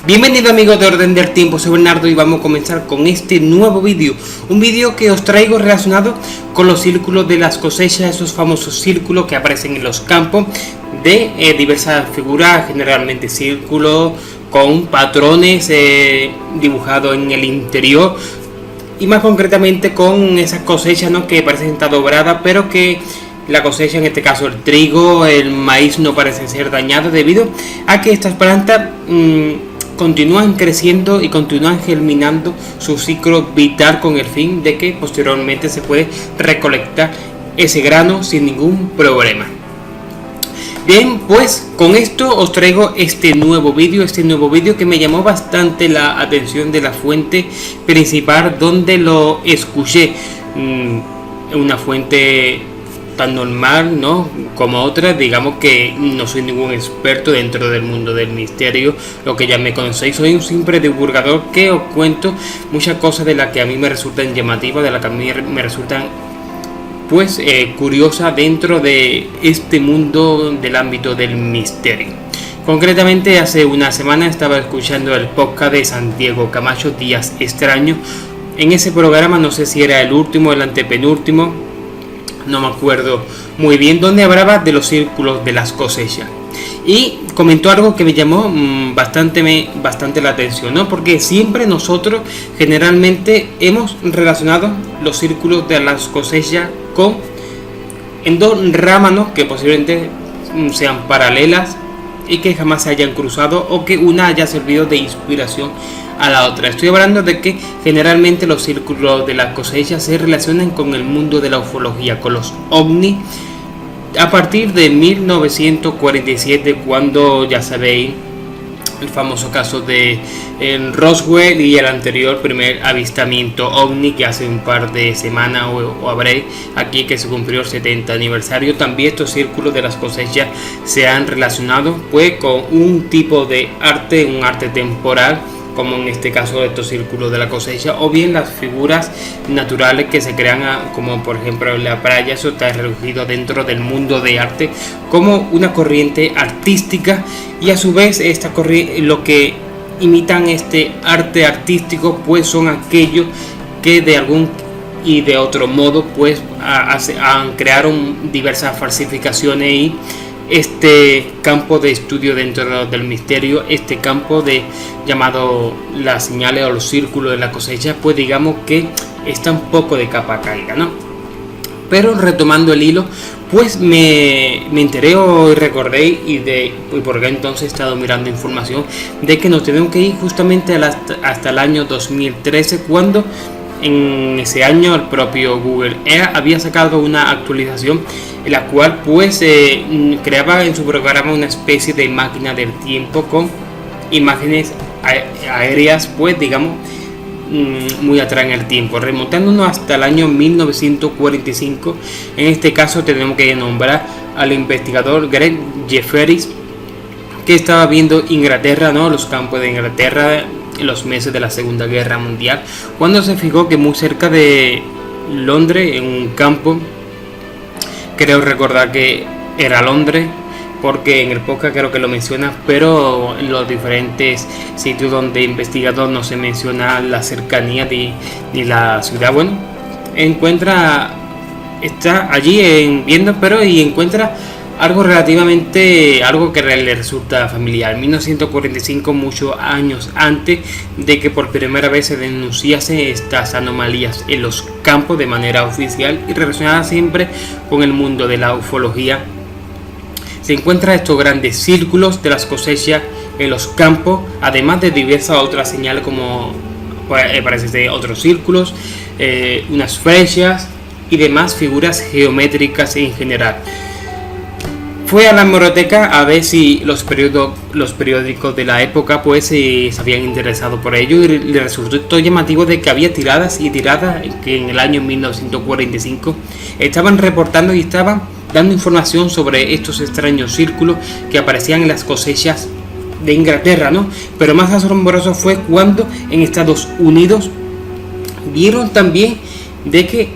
Bienvenido amigos de Orden del Tiempo, soy Bernardo y vamos a comenzar con este nuevo vídeo. Un vídeo que os traigo relacionado con los círculos de las cosechas, esos famosos círculos que aparecen en los campos de diversas figuras, generalmente círculos con patrones dibujados en el interior. Y más concretamente con esas cosechas, ¿no?, que parecen estar dobradas, pero que la cosecha, en este caso el trigo, el maíz, no parece ser dañado debido a que estas plantas continúan creciendo y continúan germinando su ciclo vital con el fin de que posteriormente se puede recolectar ese grano sin ningún problema. Bien, pues con esto os traigo este nuevo vídeo que me llamó bastante la atención de la fuente principal donde lo escuché. Una fuente tan normal, ¿no?, como otras. Digamos que no soy ningún experto dentro del mundo del misterio, lo que ya me conocéis. Soy un simple divulgador que os cuento muchas cosas de las que a mí me resultan llamativas, de las que a mí me resultan curiosa dentro de este mundo del ámbito del misterio. Concretamente, hace una semana estaba escuchando el podcast de Santiago Camacho, Días Extraños. En ese programa, no sé si era el último o el antepenúltimo, no me acuerdo muy bien, donde hablaba de los círculos de las cosechas. Y comentó algo que me llamó bastante la atención, ¿no? Porque siempre nosotros generalmente hemos relacionado los círculos de las cosechas en dos ramas, ¿no?, que posiblemente sean paralelas y que jamás se hayan cruzado, o que una haya servido de inspiración a la otra. Estoy hablando de que generalmente los círculos de las cosechas se relacionan con el mundo de la ufología, con los ovnis, a partir de 1947, cuando, ya sabéis, el famoso caso de Roswell y el anterior primer avistamiento ovni, que hace un par de semanas o habré aquí que se cumplió el 70 aniversario. También estos círculos de las cosechas se han relacionado pues con un tipo de arte, un arte temporal, como en este caso de estos círculos de la cosecha, o bien las figuras naturales que se crean, como por ejemplo en la playa. Eso está recogido dentro del mundo de arte como una corriente artística, y a su vez esta corriente, lo que imitan este arte artístico, pues son aquellos que de algún y de otro modo pues crearon diversas falsificaciones. Y este campo de estudio dentro del misterio, este campo llamado las señales o los círculos de la cosecha, pues digamos que está un poco de capa caída, ¿no? Pero retomando el hilo, pues me enteré y recordé y porque entonces he estado mirando información de que nos tenemos que ir justamente hasta el año 2013, cuando en ese año el propio Google Earth había sacado una actualización en la cual pues creaba en su programa una especie de máquina del tiempo con imágenes aéreas, pues digamos muy atrás en el tiempo, remontándonos hasta el año 1945. En este caso tenemos que nombrar al investigador Greg Jefferies, que estaba viendo Inglaterra, ¿no?, los campos de Inglaterra en los meses de la Segunda Guerra Mundial, cuando se fijó que muy cerca de Londres, en un campo, creo recordar que era Londres, porque en el podcast creo que lo menciona, pero en los diferentes sitios donde investigador no se menciona la cercanía ni la ciudad. Bueno, está allí viendo, pero y encuentra algo que le resulta familiar. 1945, muchos años antes de que por primera vez se denunciase estas anomalías en los campos de manera oficial y relacionada siempre con el mundo de la ufología. Se encuentran estos grandes círculos de las cosechas en los campos, además de diversas otras señales, como parece ser otros círculos, unas flechas y demás figuras geométricas en general. Fue a la hemeroteca a ver si los periódicos de la época pues se habían interesado por ello, y le resultó llamativo de que había tiradas y tiradas que en el año 1945 estaban reportando y estaban dando información sobre estos extraños círculos que aparecían en las cosechas de Inglaterra, ¿no? Pero más asombroso fue cuando en Estados Unidos vieron también de que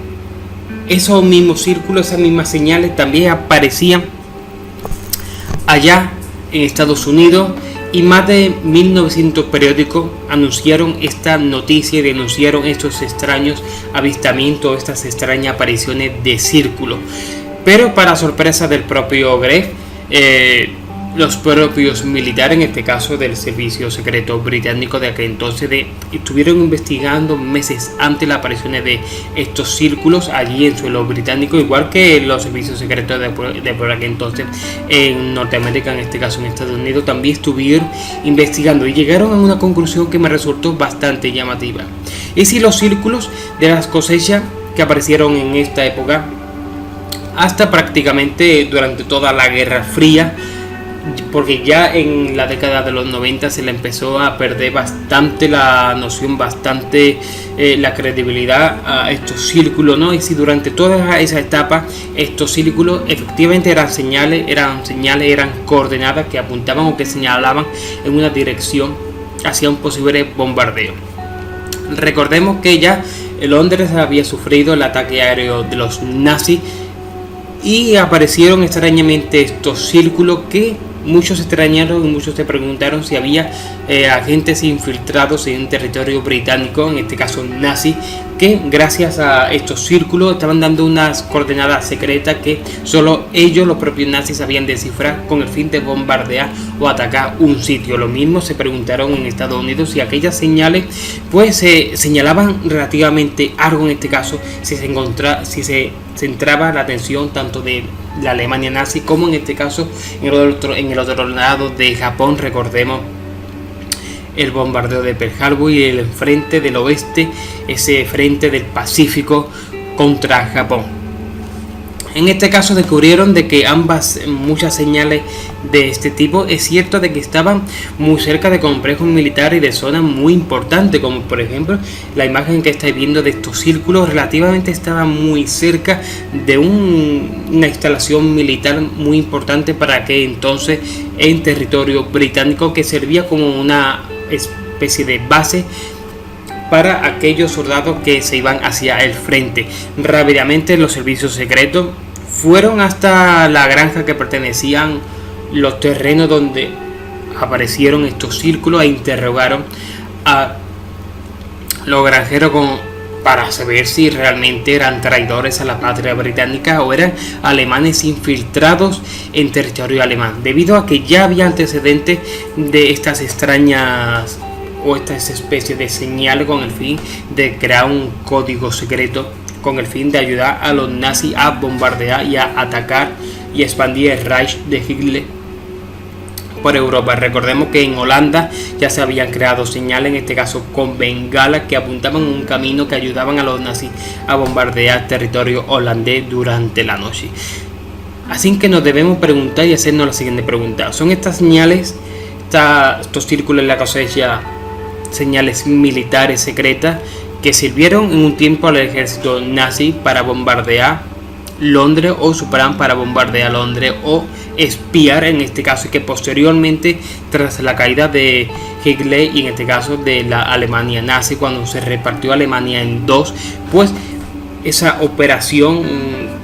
esos mismos círculos, esas mismas señales también aparecían allá en Estados Unidos, y más de 1900 periódicos anunciaron esta noticia y denunciaron estos extraños avistamientos, estas extrañas apariciones de círculos. Pero para sorpresa del propio Gref, los propios militares, en este caso del servicio secreto británico de aquel entonces, estuvieron investigando meses antes las apariciones de estos círculos allí en suelo británico, igual que los servicios secretos de por aquel entonces en Norteamérica, en este caso en Estados Unidos, también estuvieron investigando y llegaron a una conclusión que me resultó bastante llamativa. Y si los círculos de las cosechas que aparecieron en esta época hasta prácticamente durante toda la Guerra Fría, porque ya en la década de los 90 se le empezó a perder bastante la noción, bastante la credibilidad a estos círculos, ¿no? Y si durante toda esa etapa estos círculos efectivamente eran señales, eran coordenadas que apuntaban o que señalaban en una dirección hacia un posible bombardeo. Recordemos que ya Londres había sufrido el ataque aéreo de los nazis y aparecieron extrañamente estos círculos que muchos extrañaron y muchos se preguntaron si había agentes infiltrados en territorio británico, en este caso nazi, que gracias a estos círculos estaban dando unas coordenadas secretas que solo ellos, los propios nazis, sabían descifrar con el fin de bombardear o atacar un sitio. Lo mismo se preguntaron en Estados Unidos si aquellas señales pues señalaban relativamente algo, en este caso si se centraba la atención tanto de la Alemania nazi como en este caso en el otro lado de Japón. Recordemos el bombardeo de Pearl Harbor y el frente del oeste, ese frente del Pacífico contra Japón. En este caso descubrieron de que muchas señales de este tipo es cierto de que estaban muy cerca de complejos militares y de zonas muy importantes, como por ejemplo la imagen que estáis viendo de estos círculos relativamente estaba muy cerca de una instalación militar muy importante para aquel entonces en territorio británico, que servía como una especie de base para aquellos soldados que se iban hacia el frente. Rápidamente los servicios secretos fueron hasta la granja que pertenecían los terrenos donde aparecieron estos círculos e interrogaron a los granjeros para saber si realmente eran traidores a la patria británica o eran alemanes infiltrados en territorio alemán, debido a que ya había antecedentes de estas extrañas o estas especies de señales con el fin de crear un código secreto con el fin de ayudar a los nazis a bombardear y a atacar y expandir el Reich de Hitler por Europa. Recordemos que en Holanda ya se habían creado señales, en este caso con bengalas, que apuntaban un camino que ayudaban a los nazis a bombardear territorio holandés durante la noche. Así que nos debemos preguntar y hacernos la siguiente pregunta: ¿son estas señales, estos círculos en la cosecha, señales militares secretas que sirvieron en un tiempo al ejército nazi para bombardear Londres, o su plan para bombardear Londres o espiar en este caso, y que posteriormente tras la caída de Hitler y en este caso de la Alemania nazi, cuando se repartió Alemania en dos, pues esa operación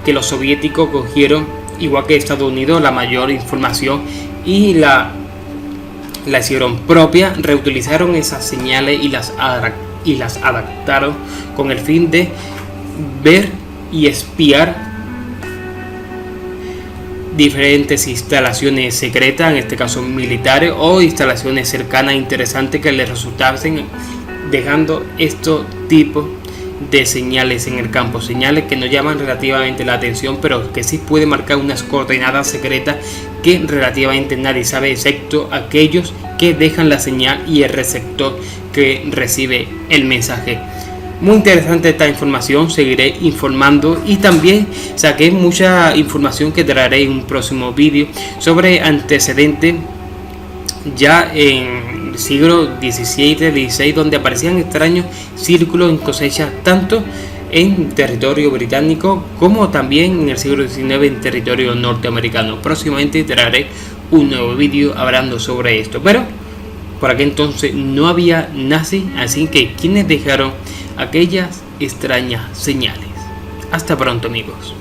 que los soviéticos cogieron, igual que Estados Unidos, la mayor información y la hicieron propia, reutilizaron esas señales y las adaptaron con el fin de ver y espiar diferentes instalaciones secretas, en este caso militares, o instalaciones cercanas e interesantes que les resultasen, dejando estos tipos de señales en el campo, señales que no llaman relativamente la atención, pero que sí puede marcar unas coordenadas secretas que relativamente nadie sabe, excepto aquellos que dejan la señal y el receptor que recibe el mensaje. Muy interesante esta información, seguiré informando y también saqué mucha información que traeré en un próximo vídeo sobre antecedentes ya en el siglo XVII-XVI, donde aparecían extraños círculos en cosechas tanto en territorio británico como también en el siglo XIX en territorio norteamericano. Próximamente traeré un nuevo vídeo hablando sobre esto, pero por aquel entonces no había nazis, así que quienes dejaron aquellas extrañas señales. Hasta pronto, amigos.